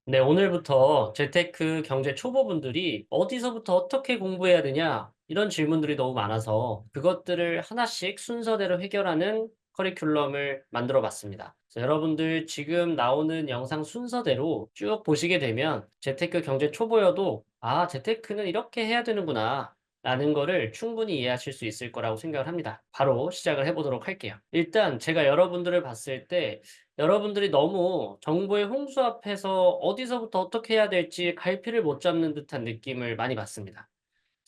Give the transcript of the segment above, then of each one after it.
네, 오늘부터 재테크 경제 초보분들이 어디서부터 어떻게 공부해야 되냐, 이런 질문들이 너무 많아서 그것들을 하나씩 순서대로 해결하는 커리큘럼을 만들어 봤습니다. 그래서 여러분들 지금 나오는 영상 순서대로 쭉 보시게 되면 재테크 경제 초보여도 재테크는 이렇게 해야 되는구나, 라는 거를 충분히 이해하실 수 있을 거라고 생각을 합니다. 바로 시작을 해보도록 할게요. 일단 제가 여러분들을 봤을 때 여러분들이 너무 정보의 홍수 앞에서 어디서부터 어떻게 해야 될지 갈피를 못 잡는 듯한 느낌을 많이 받습니다.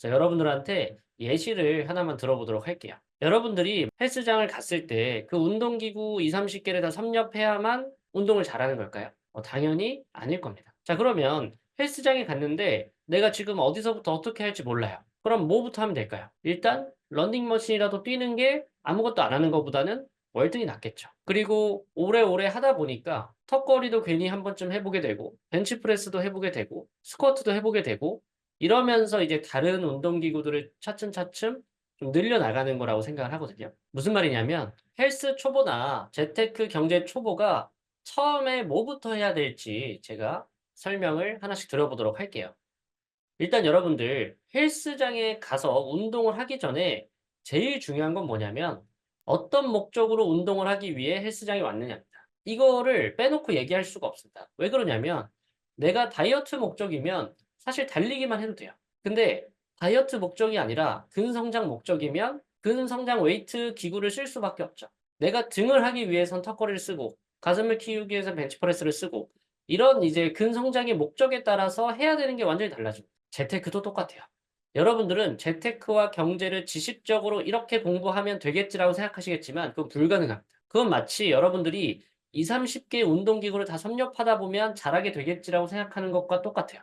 그래서 여러분들한테 예시를 하나만 들어보도록 할게요. 여러분들이 헬스장을 갔을 때 그 운동기구 2, 30개를 다 섭렵해야만 운동을 잘하는 걸까요? 당연히 아닐 겁니다. 자, 그러면 헬스장에 갔는데 내가 지금 어디서부터 어떻게 할지 몰라요. 그럼 뭐부터 하면 될까요? 일단 러닝머신이라도 뛰는 게 아무것도 안 하는 것보다는 월등히 낫겠죠. 그리고 오래오래 하다 보니까 턱걸이도 괜히 한 번쯤 해보게 되고 벤치프레스도 해보게 되고 스쿼트도 해보게 되고 이러면서 이제 다른 운동기구들을 차츰차츰 좀 늘려나가는 거라고 생각을 하거든요. 무슨 말이냐면 헬스 초보나 재테크 경제 초보가 처음에 뭐부터 해야 될지 제가 설명을 하나씩 들어보도록 할게요. 일단 여러분들 헬스장에 가서 운동을 하기 전에 제일 중요한 건 뭐냐면 어떤 목적으로 운동을 하기 위해 헬스장에 왔느냐입니다. 이거를 빼놓고 얘기할 수가 없습니다. 왜 그러냐면 내가 다이어트 목적이면 사실 달리기만 해도 돼요. 근데 다이어트 목적이 아니라 근성장 목적이면 근성장 웨이트 기구를 쓸 수밖에 없죠. 내가 등을 하기 위해선 턱걸이를 쓰고 가슴을 키우기 위해서 벤치프레스를 쓰고 이런 이제 근성장의 목적에 따라서 해야 되는 게 완전히 달라집니다. 재테크도 똑같아요. 여러분들은 재테크와 경제를 지식적으로 이렇게 공부하면 되겠지라고 생각하시겠지만 그건 불가능합니다. 그건 마치 여러분들이 20-30개 운동기구를 다 섭렵하다 보면 잘하게 되겠지라고 생각하는 것과 똑같아요.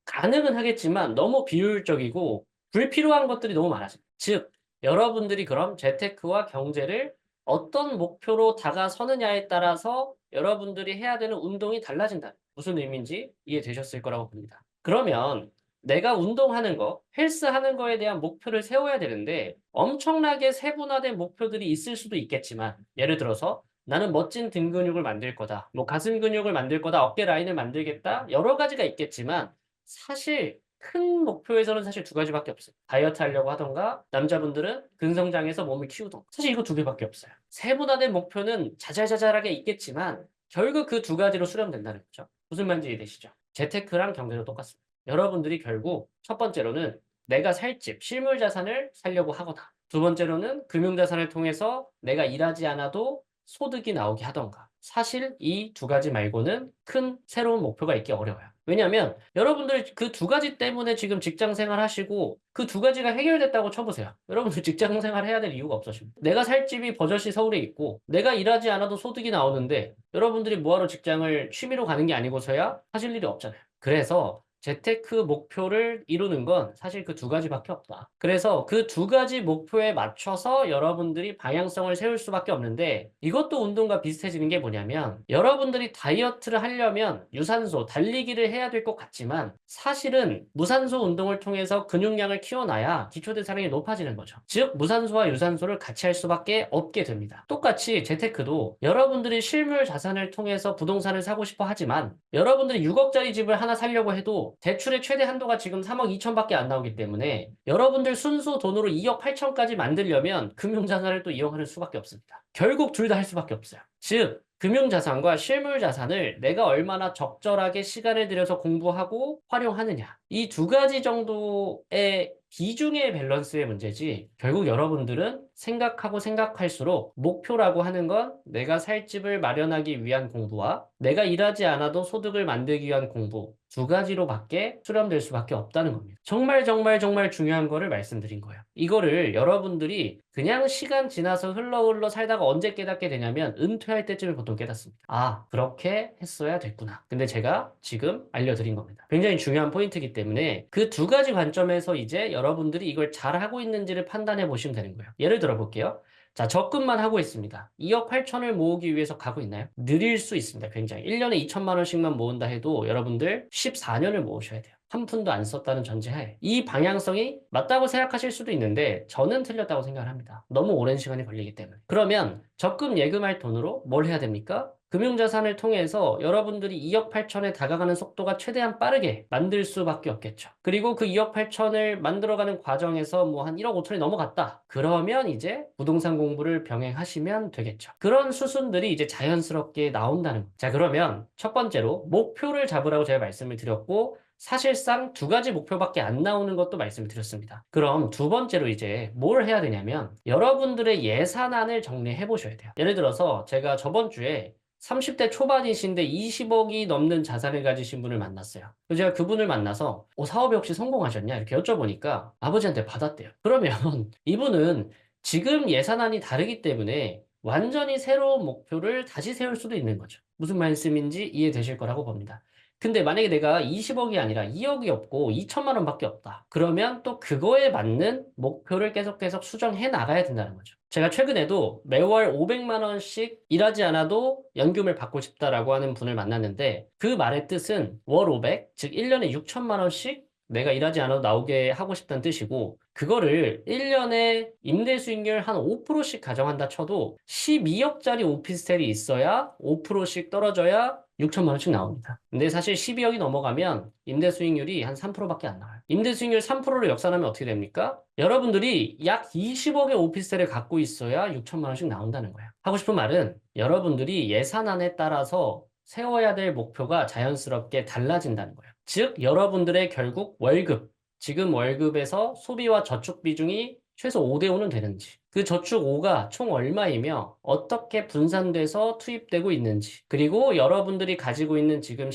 가능은 하겠지만 너무 비효율적이고 불필요한 것들이 너무 많아집니다. 즉, 여러분들이 그럼 재테크와 경제를 어떤 목표로 다가서느냐에 따라서 여러분들이 해야 되는 운동이 달라진다. 무슨 의미인지 이해되셨을 거라고 봅니다. 그러면 내가 운동하는 거, 헬스하는 거에 대한 목표를 세워야 되는데 엄청나게 세분화된 목표들이 있을 수도 있겠지만 예를 들어서 나는 멋진 등 근육을 만들 거다. 뭐 가슴 근육을 만들 거다. 어깨 라인을 만들겠다. 여러 가지가 있겠지만 사실 큰 목표에서는 사실 두 가지밖에 없어요. 다이어트 하려고 하던가 남자분들은 근성장해서 몸을 키우던가. 사실 이거 두 개밖에 없어요. 세분화된 목표는 자잘자잘하게 있겠지만 결국 그 두 가지로 수렴된다는 거죠. 무슨 말인지 이해되시죠? 재테크랑 경제도 똑같습니다. 여러분들이 결국 첫 번째로는 내가 살 집, 실물 자산을 살려고 하거나 두 번째로는 금융 자산을 통해서 내가 일하지 않아도 소득이 나오게 하던가. 사실 이 두 가지 말고는 큰 새로운 목표가 있기 어려워요. 왜냐하면 여러분들 그 두 가지 때문에 지금 직장 생활 하시고 그 두 가지가 해결됐다고 쳐보세요. 여러분들 직장 생활 해야 될 이유가 없어집니다. 내가 살 집이 버젓이 서울에 있고 내가 일하지 않아도 소득이 나오는데 여러분들이 뭐하러 직장을 취미로 가는 게 아니고서야 하실 일이 없잖아요. 그래서 재테크 목표를 이루는 건 사실 그 두 가지밖에 없다. 그래서 그 두 가지 목표에 맞춰서 여러분들이 방향성을 세울 수밖에 없는데 이것도 운동과 비슷해지는 게 뭐냐면 여러분들이 다이어트를 하려면 유산소, 달리기를 해야 될 것 같지만 사실은 무산소 운동을 통해서 근육량을 키워놔야 기초대사량이 높아지는 거죠. 즉 무산소와 유산소를 같이 할 수밖에 없게 됩니다. 똑같이 재테크도 여러분들이 실물 자산을 통해서 부동산을 사고 싶어 하지만 여러분들이 6억짜리 집을 하나 사려고 해도 대출의 최대 한도가 지금 3억 2천밖에 안 나오기 때문에 여러분들 순수 돈으로 2억 8천까지 만들려면 금융자산을 또 이용하는 수밖에 없습니다. 결국 둘 다 할 수밖에 없어요. 즉 금융자산과 실물자산을 내가 얼마나 적절하게 시간을 들여서 공부하고 활용하느냐. 이 두 가지 정도의 비중의 밸런스의 문제지 결국 여러분들은 생각하고 생각할수록 목표라고 하는 건 내가 살 집을 마련하기 위한 공부와 내가 일하지 않아도 소득을 만들기 위한 공부 두 가지로밖에 수렴될 수밖에 없다는 겁니다. 정말 정말 정말 중요한 거를 말씀드린 거예요. 이거를 여러분들이 그냥 시간 지나서 흘러 살다가 언제 깨닫게 되냐면 은퇴할 때쯤에 보통 깨닫습니다. 그렇게 했어야 됐구나. 근데 제가 지금 알려드린 겁니다. 굉장히 중요한 포인트이기 때문에 그 두 가지 관점에서 이제 여러분들이 이걸 잘하고 있는지를 판단해 보시면 되는 거예요. 예를 들어 볼게요. 자, 적금만 하고 있습니다. 2억 8천을 모으기 위해서 가고 있나요? 느릴 수 있습니다. 굉장히. 1년에 2천만 원씩만 모은다 해도 여러분들 14년을 모으셔야 돼요. 한 푼도 안 썼다는 전제하에. 이 방향성이 맞다고 생각하실 수도 있는데 저는 틀렸다고 생각을 합니다. 너무 오랜 시간이 걸리기 때문에. 그러면 적금 예금할 돈으로 뭘 해야 됩니까? 금융자산을 통해서 여러분들이 2억 8천에 다가가는 속도가 최대한 빠르게 만들 수밖에 없겠죠. 그리고 그 2억 8천을 만들어가는 과정에서 뭐 한 1억 5천이 넘어갔다. 그러면 이제 부동산 공부를 병행하시면 되겠죠. 그런 수순들이 이제 자연스럽게 나온다는 거죠. 자, 그러면 첫 번째로 목표를 잡으라고 제가 말씀을 드렸고, 사실상 두 가지 목표밖에 안 나오는 것도 말씀을 드렸습니다. 그럼 두 번째로 이제 뭘 해야 되냐면 여러분들의 예산안을 정리해 보셔야 돼요. 예를 들어서 제가 저번 주에 30대 초반이신데 20억이 넘는 자산을 가지신 분을 만났어요. 그래서 제가 그분을 만나서 사업에 혹시 성공하셨냐? 이렇게 여쭤보니까 아버지한테 받았대요. 그러면 이분은 지금 예산안이 다르기 때문에 완전히 새로운 목표를 다시 세울 수도 있는 거죠. 무슨 말씀인지 이해되실 거라고 봅니다. 근데 만약에 내가 20억이 아니라 2억이 없고 2천만 원밖에 없다. 그러면 또 그거에 맞는 목표를 계속 수정해 나가야 된다는 거죠. 제가 최근에도 매월 500만 원씩 일하지 않아도 연금을 받고 싶다라고 하는 분을 만났는데 그 말의 뜻은 월 500, 즉 1년에 6천만 원씩 내가 일하지 않아도 나오게 하고 싶다는 뜻이고 그거를 1년에 임대 수익률 한 5%씩 가정한다 쳐도 12억짜리 오피스텔이 있어야 5%씩 떨어져야 6천만 원씩 나옵니다. 근데 사실 12억이 넘어가면 임대 수익률이 한 3%밖에 안 나와요. 임대 수익률 3%를 역산하면 어떻게 됩니까? 여러분들이 약 20억의 오피스텔을 갖고 있어야 6천만 원씩 나온다는 거예요. 하고 싶은 말은 여러분들이 예산안에 따라서 세워야 될 목표가 자연스럽게 달라진다는 거예요. 즉, 여러분들의 결국 월급, 지금 월급에서 소비와 저축 비중이 최소 5대 5는 되는지, 그 저축 5가 총 얼마이며 어떻게 분산돼서 투입되고 있는지, 그리고 여러분들이 가지고 있는 지금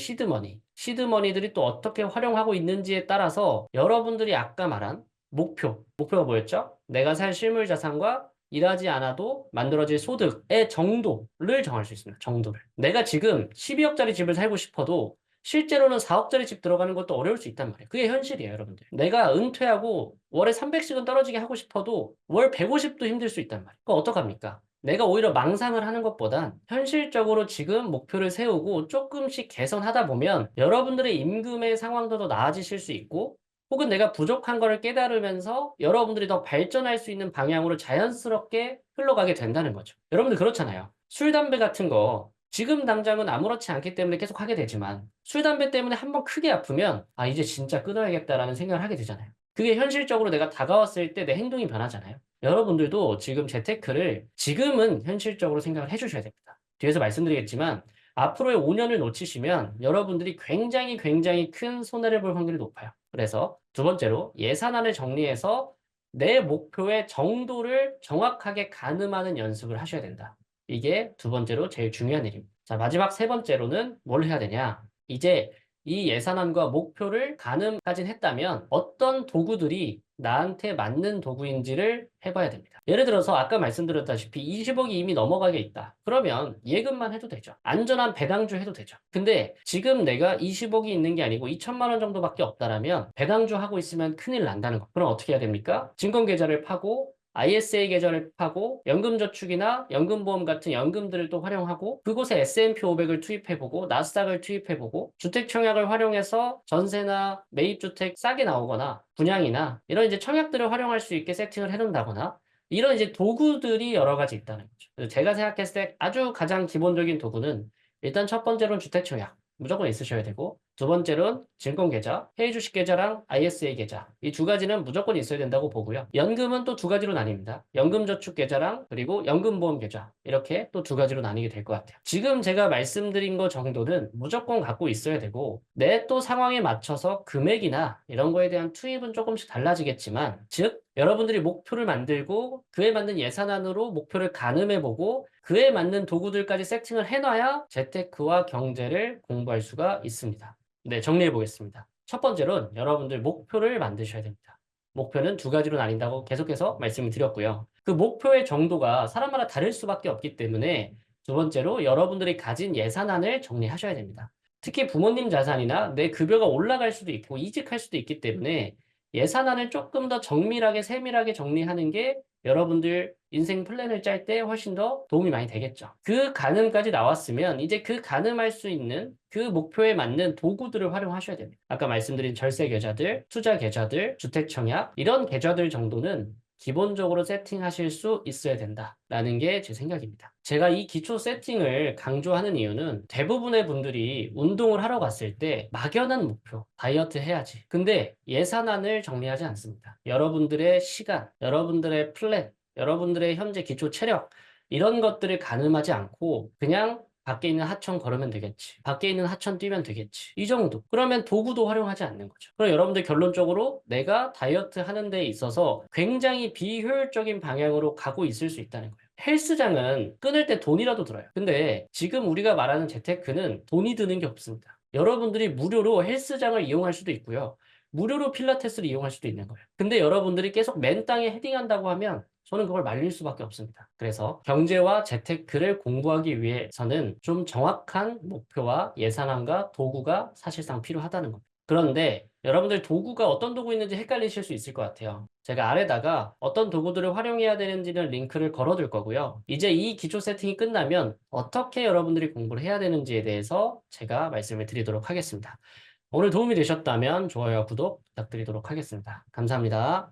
시드머니들이 또 어떻게 활용하고 있는지에 따라서 여러분들이 아까 말한 목표가 뭐였죠? 내가 살 실물 자산과 일하지 않아도 만들어질 소득의 정도를 정할 수 있습니다. 정도를. 내가 지금 12억짜리 집을 살고 싶어도 실제로는 4억짜리 집 들어가는 것도 어려울 수 있단 말이에요. 그게 현실이에요, 여러분들. 내가 은퇴하고 월에 300씩은 떨어지게 하고 싶어도 월 150도 힘들 수 있단 말이에요. 그거 어떡합니까? 내가 오히려 망상을 하는 것보단 현실적으로 지금 목표를 세우고 조금씩 개선하다 보면 여러분들의 임금의 상황도 더 나아지실 수 있고 혹은 내가 부족한 거를 깨달으면서 여러분들이 더 발전할 수 있는 방향으로 자연스럽게 흘러가게 된다는 거죠. 여러분들 그렇잖아요. 술, 담배 같은 거 지금 당장은 아무렇지 않기 때문에 계속 하게 되지만 술, 담배 때문에 한번 크게 아프면 이제 진짜 끊어야겠다라는 생각을 하게 되잖아요. 그게 현실적으로 내가 다가왔을 때 내 행동이 변하잖아요. 여러분들도 지금 재테크를 지금은 현실적으로 생각을 해주셔야 됩니다. 뒤에서 말씀드리겠지만 앞으로의 5년을 놓치시면 여러분들이 굉장히 큰 손해를 볼 확률이 높아요. 그래서 두 번째로 예산안을 정리해서 내 목표의 정도를 정확하게 가늠하는 연습을 하셔야 된다. 이게 두 번째로 제일 중요한 일입니다. 자, 마지막 세 번째로는 뭘 해야 되냐? 이제 이 예산안과 목표를 가늠까지 했다면 어떤 도구들이 나한테 맞는 도구인지를 해봐야 됩니다. 예를 들어서 아까 말씀드렸다시피 20억이 이미 넘어가게 있다. 그러면 예금만 해도 되죠. 안전한 배당주 해도 되죠. 근데 지금 내가 20억이 있는 게 아니고 2천만 원 정도밖에 없다라면 배당주 하고 있으면 큰일 난다는 거. 그럼 어떻게 해야 됩니까? 증권계좌를 파고 ISA 계좌를 파고 연금저축이나 연금보험 같은 연금들을 또 활용하고 그곳에 S&P 500을 투입해보고 나스닥을 투입해보고 주택청약을 활용해서 전세나 매입주택 싸게 나오거나 분양이나 이런 이제 청약들을 활용할 수 있게 세팅을 해놓는다거나 이런 이제 도구들이 여러 가지 있다는 거죠. 그래서 제가 생각했을 때 아주 가장 기본적인 도구는 일단 첫 번째로는 주택청약 무조건 있으셔야 되고 두 번째로는 증권계좌, 해외주식 계좌랑 ISA 계좌 이 두 가지는 무조건 있어야 된다고 보고요. 연금은 또 두 가지로 나뉩니다. 연금저축계좌랑 그리고 연금보험계좌 이렇게 또 두 가지로 나뉘게 될 것 같아요. 지금 제가 말씀드린 거 정도는 무조건 갖고 있어야 되고 내 또 상황에 맞춰서 금액이나 이런 거에 대한 투입은 조금씩 달라지겠지만 즉 여러분들이 목표를 만들고 그에 맞는 예산안으로 목표를 가늠해보고 그에 맞는 도구들까지 세팅을 해놔야 재테크와 경제를 공부할 수가 있습니다. 네, 정리해 보겠습니다. 첫 번째로는 여러분들 목표를 만드셔야 됩니다. 목표는 두 가지로 나뉜다고 계속해서 말씀을 드렸고요. 그 목표의 정도가 사람마다 다를 수밖에 없기 때문에 두 번째로 여러분들이 가진 예산안을 정리하셔야 됩니다. 특히 부모님 자산이나 내 급여가 올라갈 수도 있고 이직할 수도 있기 때문에 예산안을 조금 더 정밀하게 세밀하게 정리하는 게 여러분들 인생 플랜을 짤 때 훨씬 더 도움이 많이 되겠죠. 그 가늠까지 나왔으면 이제 그 가늠할 수 있는 그 목표에 맞는 도구들을 활용하셔야 됩니다. 아까 말씀드린 절세 계좌들, 투자 계좌들, 주택 청약 이런 계좌들 정도는 기본적으로 세팅하실 수 있어야 된다라는 게 제 생각입니다. 제가 이 기초 세팅을 강조하는 이유는 대부분의 분들이 운동을 하러 갔을 때 막연한 목표, 다이어트 해야지. 근데 예산안을 정리하지 않습니다. 여러분들의 시간, 여러분들의 플랜, 여러분들의 현재 기초 체력, 이런 것들을 가늠하지 않고 그냥 밖에 있는 하천 걸으면 되겠지. 밖에 있는 하천 뛰면 되겠지. 이 정도. 그러면 도구도 활용하지 않는 거죠. 그럼 여러분들 결론적으로 내가 다이어트 하는 데 있어서 굉장히 비효율적인 방향으로 가고 있을 수 있다는 거예요. 헬스장은 끊을 때 돈이라도 들어요. 근데 지금 우리가 말하는 재테크는 돈이 드는 게 없습니다. 여러분들이 무료로 헬스장을 이용할 수도 있고요. 무료로 필라테스를 이용할 수도 있는 거예요. 근데 여러분들이 계속 맨 땅에 헤딩한다고 하면 저는 그걸 말릴 수밖에 없습니다. 그래서 경제와 재테크를 공부하기 위해서는 좀 정확한 목표와 예산안과 도구가 사실상 필요하다는 겁니다. 그런데 여러분들 도구가 어떤 도구 있는지 헷갈리실 수 있을 것 같아요. 제가 아래다가 어떤 도구들을 활용해야 되는지는 링크를 걸어둘 거고요. 이제 이 기초 세팅이 끝나면 어떻게 여러분들이 공부를 해야 되는지에 대해서 제가 말씀을 드리도록 하겠습니다. 오늘 도움이 되셨다면 좋아요와 구독 부탁드리도록 하겠습니다. 감사합니다.